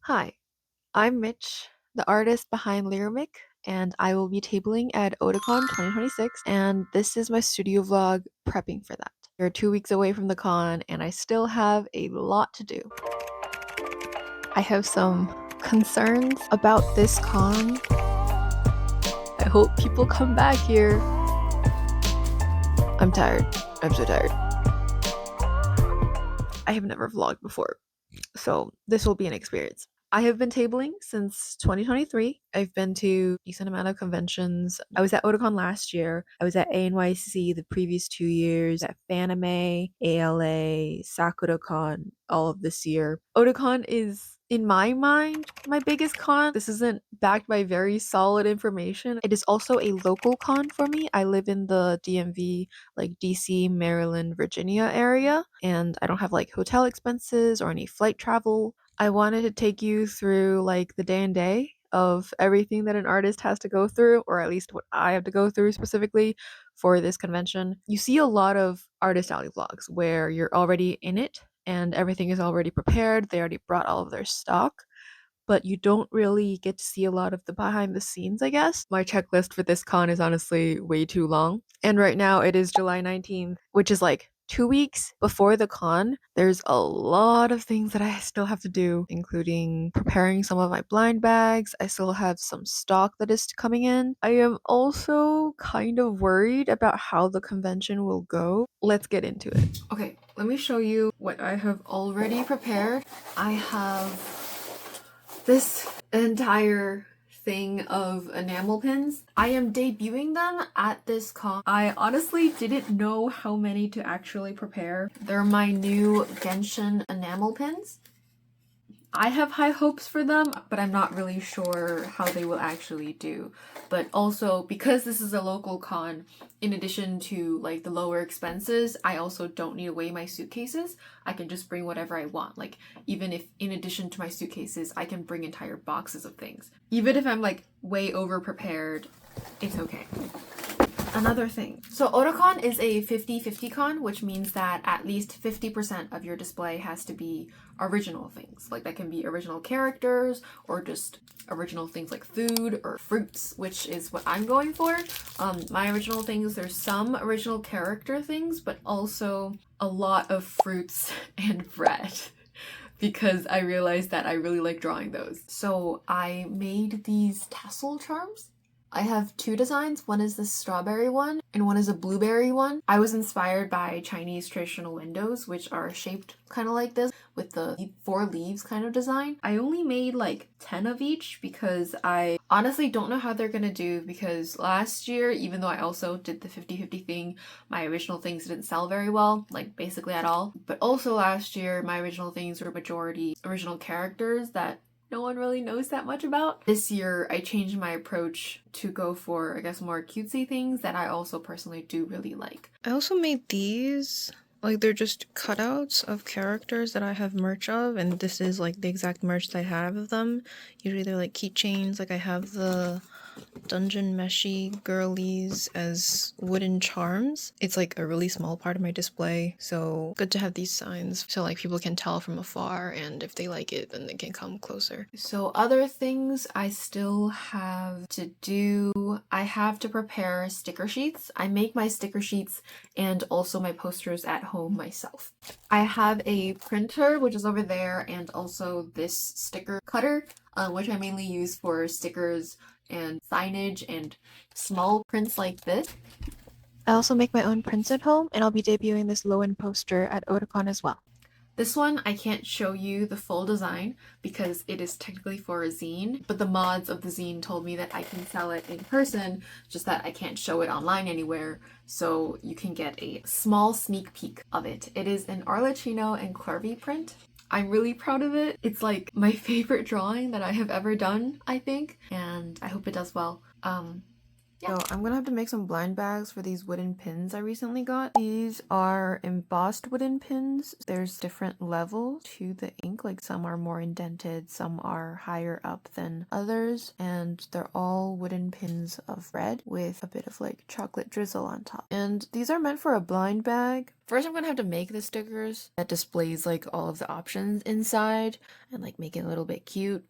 Hi, I'm Mitch, the artist behind Lyramic, and I will be tabling at OTAKON 2026, and this is my studio vlog prepping for that. We're 2 weeks away from the con, and I still have a lot to do. I have some concerns about this con. I hope people come back here. I'm tired. I'm so tired. I have never vlogged before, so this will be an experience. I have been tabling since 2023. I've been to a decent amount of conventions. I was at Otakon last year. I was at ANYC the previous 2 years, at Fanime, ALA, SakuraCon, all of this year. Otakon is, in my mind, my biggest con. This isn't backed by very solid information. It is also a local con for me. I live in the DMV, like DC, Maryland, Virginia area, and I don't have like hotel expenses or any flight travel. I wanted to take you through like the day and day of everything that an artist has to go through, or at least what I have to go through specifically for this convention. You see a lot of artist alley vlogs where you're already in it and everything is already prepared, they already brought all of their stock, but you don't really get to see a lot of the behind the scenes, I guess. My checklist for this con is honestly way too long. And right now it is July 19th, which is like 2 weeks before the con. There's a lot of things that I still have to do, including preparing some of my blind bags. I still have some stock that is coming in. I am also kind of worried about how the convention will go. Let's get into it. Okay, let me show you what I have already prepared. I have this entire thing of enamel pins. I am debuting them at this con. I honestly didn't know how many to actually prepare. They're my new Genshin enamel pins. I have high hopes for them, but I'm not really sure how they will actually do. But also, because this is a local con, in addition to like the lower expenses, I also don't need to weigh my suitcases. I can just bring whatever I want. Like, even if in addition to my suitcases, I can bring entire boxes of things. Even if I'm like way over prepared, it's okay. Another thing. So Otakon is a 50-50 con, which means that at least 50% of your display has to be original things. Like that can be original characters or just original things like food or fruits, which is what I'm going for. My original things, there's some original character things, but also a lot of fruits and bread. Because I realized that I really like drawing those. So I made these tassel charms. I have two designs. One is the strawberry one and one is a blueberry one. I was inspired by Chinese traditional windows, which are shaped kind of like this with the 4 leaves kind of design. I only made like 10 of each because I honestly don't know how they're gonna do, because last year, even though I also did the 50-50 thing, my original things didn't sell very well, like basically at all. But also last year, my original things were majority original characters that no one really knows that much about. This year, I changed my approach to go for, I guess, more cutesy things that I also personally do really like. I also made these. Like, they're just cutouts of characters that I have merch of, and this is like the exact merch that I have of them. Usually they're like keychains. Like, I have the dungeon meshy girlies as wooden charms. It's like a really small part of my display, so good to have these signs so like people can tell from afar, and if they like it then they can come closer. So other things I still have to do, I have to prepare sticker sheets. I make my sticker sheets and also my posters at home myself. I have a printer, which is over there, and also this sticker cutter, which I mainly use for stickers and signage and small prints like this. I also make my own prints at home, and I'll be debuting this low-end poster at Otakon as well. This one, I can't show you the full design because it is technically for a zine, but the mods of the zine told me that I can sell it in person, just that I can't show it online anywhere, so you can get a small sneak peek of it. It is an Arlecchino and Clarvey print. I'm really proud of it. It's like my favorite drawing that I have ever done, I think, and I hope it does well. So I'm gonna have to make some blind bags for these wooden pins I recently got. These are embossed wooden pins. There's different levels to the ink, like some are more indented, some are higher up than others, and they're all wooden pins of red with a bit of like chocolate drizzle on top. And these are meant for a blind bag. First I'm gonna have to make the stickers that displays like all of the options inside and like make it a little bit cute,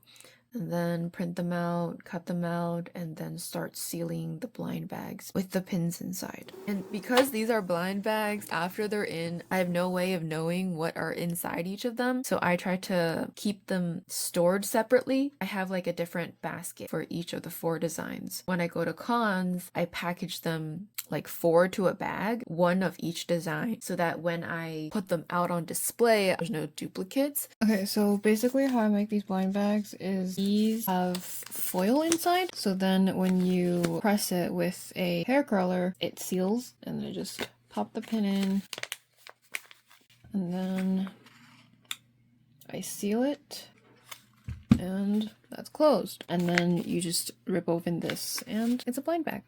and then print them out, cut them out, and then start sealing the blind bags with the pins inside. And because these are blind bags, after they're in, I have no way of knowing what are inside each of them. So I try to keep them stored separately. I have like a different basket for each of the 4 designs. When I go to cons, I package them like 4 to a bag, 1 of each design, so that when I put them out on display, there's no duplicates. Okay, so basically how I make these blind bags is these have foil inside, so then when you press it with a hair curler, it seals, and then I just pop the pin in, and then I seal it, and that's closed. And then you just rip open this, and it's a blind bag.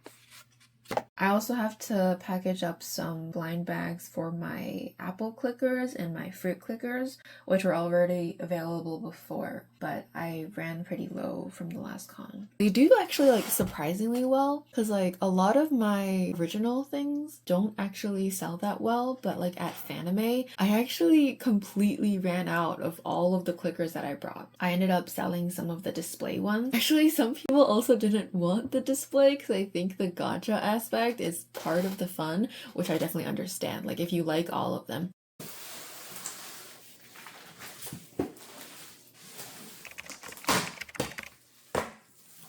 I also have to package up some blind bags for my apple clickers and my fruit clickers, which were already available before, but I ran pretty low from the last con. They do actually like surprisingly well, because like a lot of my original things don't actually sell that well, but like at Fanime, I actually completely ran out of all of the clickers that I brought. I ended up selling some of the display ones. Actually, some people also didn't want the display because I think the gacha aspect is part of the fun, which I definitely understand. Like if you like all of them.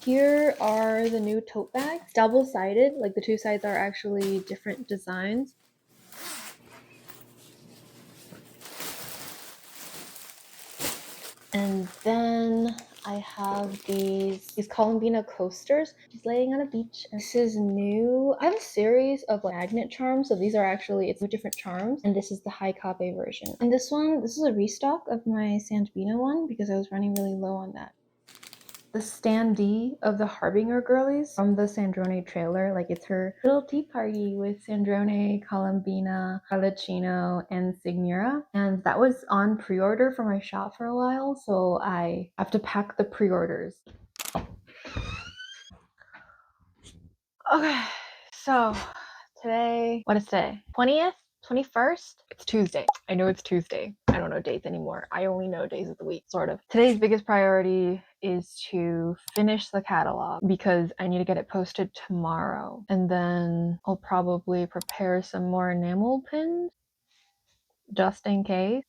Here are the new tote bags, double-sided, like the 2 sides are actually different designs. And then I have these Columbina coasters. She's laying on a beach. This is new. I have a series of like magnet charms. So these are actually, it's 2 different charms. And this is the high cape version. And this one, this is a restock of my Sandbina one because I was running really low on that. The standee of the Harbinger girlies from the Sandrone trailer. Like it's her little tea party with Sandrone, Columbina, Carlacino, and Signora. And that was on pre-order for my shop for a while, so I have to pack the pre-orders. Okay, so today, what is today? 20th? 21st? It's Tuesday. I know it's Tuesday. I don't know dates anymore. I only know days of the week, sort of. Today's biggest priority is to finish the catalog because I need to get it posted tomorrow. And then I'll probably prepare some more enamel pins just in case.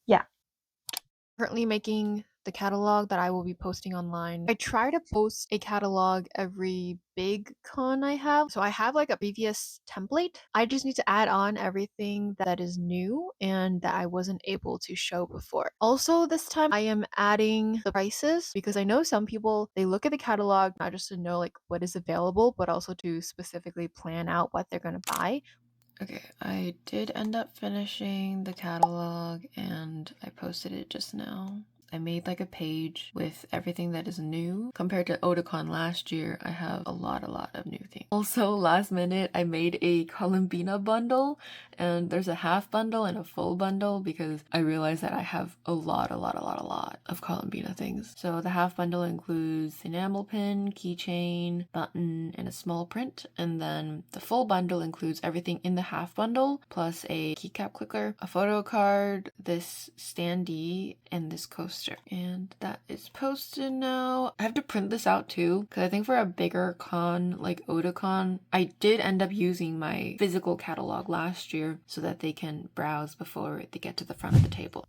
Yeah. Currently making the catalog that I will be posting online. I try to post a catalog every big con I have. So I have like a previous template. I just need to add on everything that is new and that I wasn't able to show before. Also, this time I am adding the prices because I know some people, they look at the catalog not just to know like what is available, but also to specifically plan out what they're going to buy. Okay, I did end up finishing the catalog and I posted it just now. I made like a page with everything that is new. Compared to OTAKON last year, I have a lot of new things. Also, last minute, I made a Columbina bundle, and there's a half bundle and a full bundle because I realized that I have a lot of Columbina things. So the half bundle includes enamel pin, keychain, button, and a small print. And then the full bundle includes everything in the half bundle, plus a keycap clicker, a photo card, this standee, and this coaster. And that is posted now. I have to print this out too, because I think for a bigger con like OTAKON, I did end up using my physical catalog last year so that they can browse before they get to the front of the table.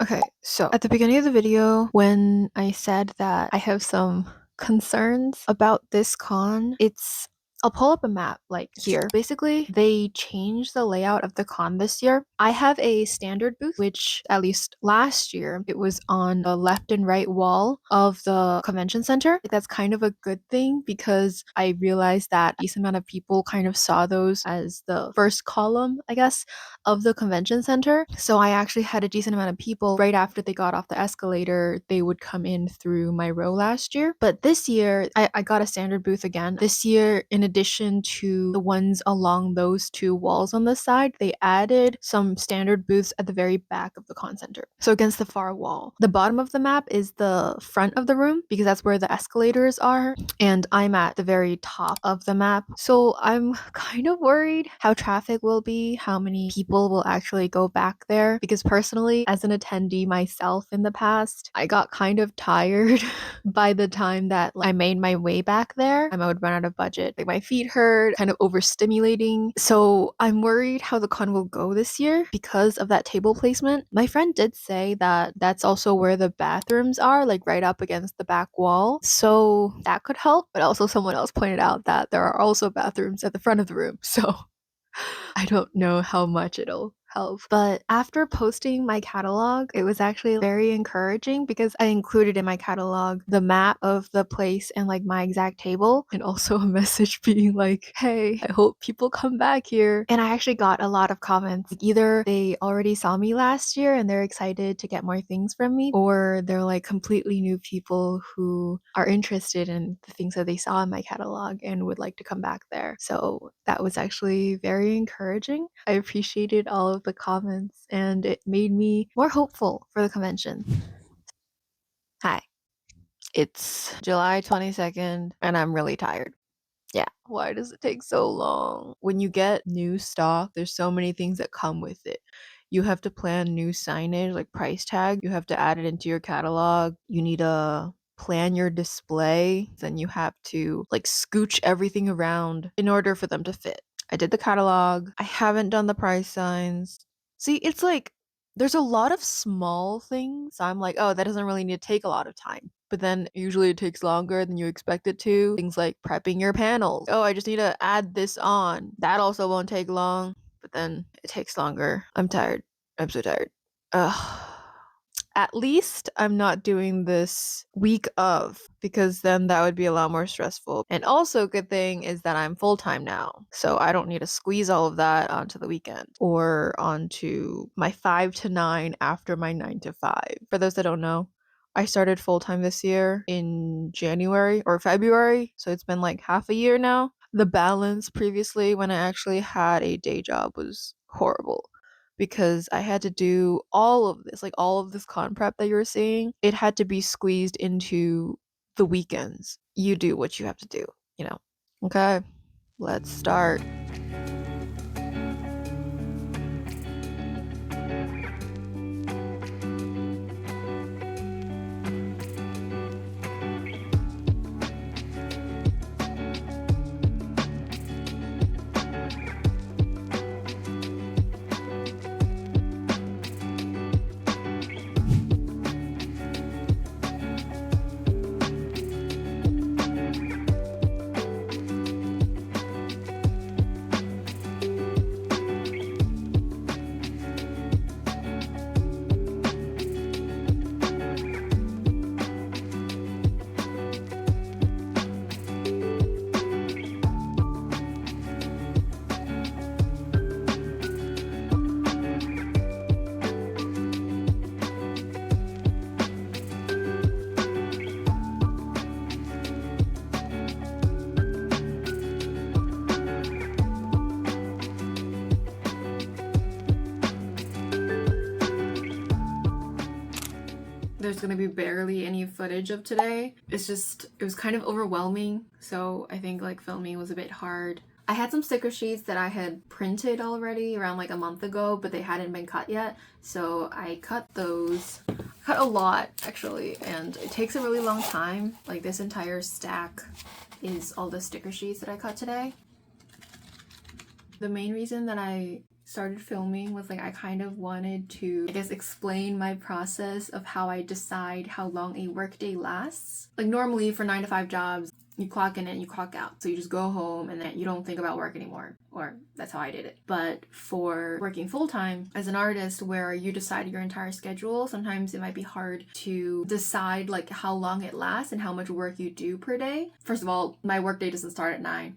Okay, so at the beginning of the video, when I said that I have some concerns about this con, it's I'll pull up a map like here. Basically, they changed the layout of the con this year. I have a standard booth, which at least last year, it was on the left and right wall of the convention center. That's kind of a good thing because I realized that a decent amount of people kind of saw those as the first column, I guess, of the convention center. So I actually had a decent amount of people right after they got off the escalator, they would come in through my row last year. But this year, I got a standard booth again. This year, in addition to the ones along those two walls on the side, they added some standard booths at the very back of the con center. So against the far wall. The bottom of the map is the front of the room because that's where the escalators are. And I'm at the very top of the map. So I'm kind of worried how traffic will be, how many people will actually go back there. Because personally, as an attendee myself in the past, I got kind of tired by the time that I made my way back there. I would run out of budget. Like my feet hurt, kind of overstimulating. So I'm worried how the con will go this year because of that table placement. My friend did say that that's also where the bathrooms are, like right up against the back wall. So that could help. But also someone else pointed out that there are also bathrooms at the front of the room. So I don't know how much it'll help. But after posting my catalog, it was actually very encouraging because I included in my catalog the map of the place and like my exact table, and also a message being like, hey, I hope people come back here. And I actually got a lot of comments. Like, either they already saw me last year and they're excited to get more things from me, or they're like completely new people who are interested in the things that they saw in my catalog and would like to come back there. So that was actually very encouraging. I appreciated all of the comments and it made me more hopeful for the convention. Hi, it's July 22nd and I'm really tired. Yeah, why does it take so long? When you get new stock, there's so many things that come with it. You have to plan new signage, like price tag. You have to add it into your catalog. You need to plan your display. Then you have to like scooch everything around in order for them to fit. I did the catalog. I haven't done the price signs. See, it's like there's a lot of small things. I'm like, oh, that doesn't really need to take a lot of time. But then usually it takes longer than you expect it to. Things like prepping your panels. Oh, I just need to add this on. That also won't take long, but then it takes longer. I'm tired. I'm so tired. Ugh. At least I'm not doing this week of, because then that would be a lot more stressful. And also, good thing is that I'm full time now. So I don't need to squeeze all of that onto the weekend or onto my 5 to 9 after my 9 to 5. For those that don't know, I started full time this year in January or February. So it's been like half a year now. The balance previously when I actually had a day job was horrible because I had to do all of this, like all of this con prep that you're seeing, it had to be squeezed into the weekends. You do what you have to do, you know. Okay, let's start. There's gonna be barely any footage of today. It was kind of overwhelming. So I think like filming was a bit hard. I had some sticker sheets that I had printed already around like a month ago, but they hadn't been cut yet. So I cut those. Cut a lot actually, and it takes a really long time. Like this entire stack is all the sticker sheets that I cut today. The main reason that I started filming was like I kind of wanted to, I guess, explain my process of how I decide how long a workday lasts. Like normally for 9 to 5 jobs, you clock in and you clock out. So you just go home and then you don't think about work anymore. Or that's how I did it. But for working full-time as an artist, where you decide your entire schedule, sometimes it might be hard to decide like how long it lasts and how much work you do per day. First of all, my workday doesn't start at 9.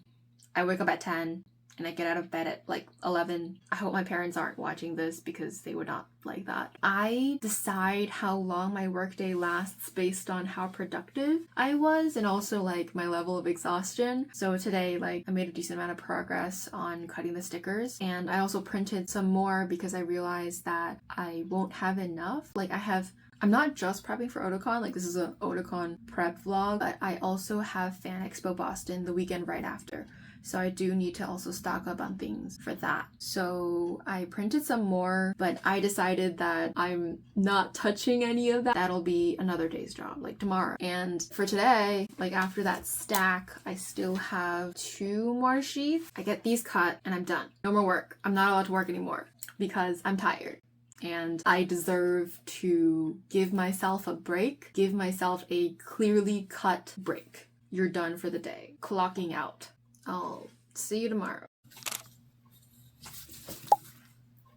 I wake up at 10 and I get out of bed at like 11. I hope my parents aren't watching this because they would not like that. I decide how long my workday lasts based on how productive I was and also like my level of exhaustion. So today, like, I made a decent amount of progress on cutting the stickers, and I also printed some more because I realized that I won't have enough. Like, I'm not just prepping for OTAKON, like this is an OTAKON prep vlog, but I also have Fan Expo Boston the weekend right after. So I do need to also stock up on things for that. So I printed some more, but I decided that I'm not touching any of that. That'll be another day's job, like tomorrow. And for today, like after that stack, I still have 2 more sheets. I get these cut and I'm done. No more work. I'm not allowed to work anymore because I'm tired. And I deserve to give myself a break, give myself a clearly cut break. You're done for the day. Clocking out. I'll see you tomorrow.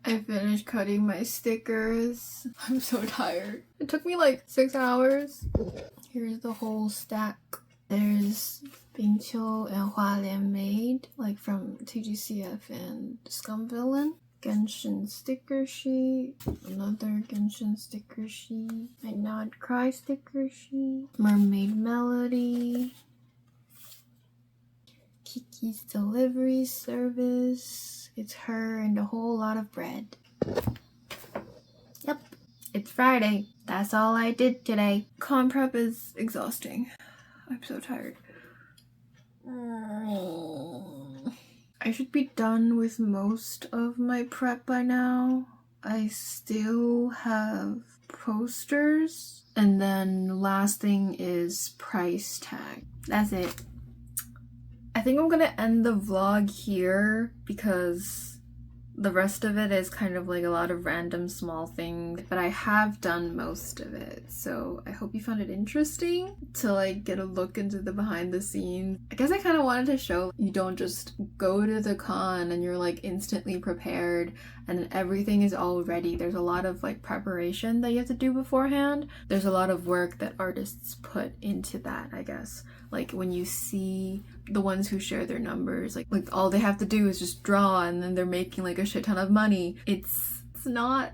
I finished cutting my stickers. I'm so tired. It took me like 6 hours. Here's the whole stack. There's Bingqiu and Hualian made, like from TGCF and Scum Villain. Genshin sticker sheet, another Genshin sticker sheet, Might Not Cry sticker sheet, Mermaid Melody, Kiki's delivery service, it's her and a whole lot of bread. Yep, it's Friday. That's all I did today. Con prep is exhausting. I'm so tired. I should be done with most of my prep by now. I still have posters. And then last thing is price tag. That's it. I think I'm gonna end the vlog here because the rest of it is kind of like a lot of random small things, but I have done most of it. So I hope you found it interesting to like get a look into the behind the scenes. I guess I kind of wanted to show you don't just go to the con and you're like instantly prepared and everything is all ready. There's a lot of like preparation that you have to do beforehand. There's a lot of work that artists put into that, I guess. Like when you see the ones who share their numbers, like all they have to do is just draw and then they're making like a shit ton of money. It's not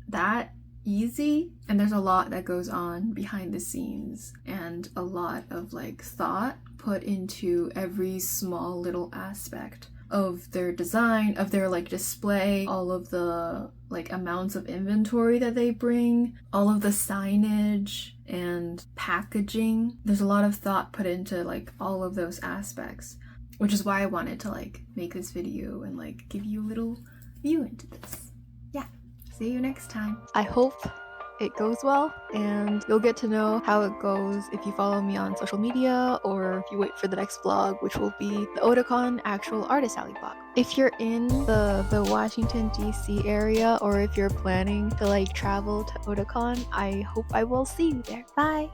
that easy, and there's a lot that goes on behind the scenes and a lot of like thought put into every small little aspect of their design, of their like display, all of the like amounts of inventory that they bring, all of the signage and packaging. There's a lot of thought put into like all of those aspects, which is why I wanted to like make this video and like give you a little view into this. Yeah, see you next time. I hope it goes well, and you'll get to know how it goes if you follow me on social media or if you wait for the next vlog, which will be the OTAKON actual artist alley vlog. If you're in the Washington DC area, or if you're planning to like travel to OTAKON, I hope I will see you there. Bye!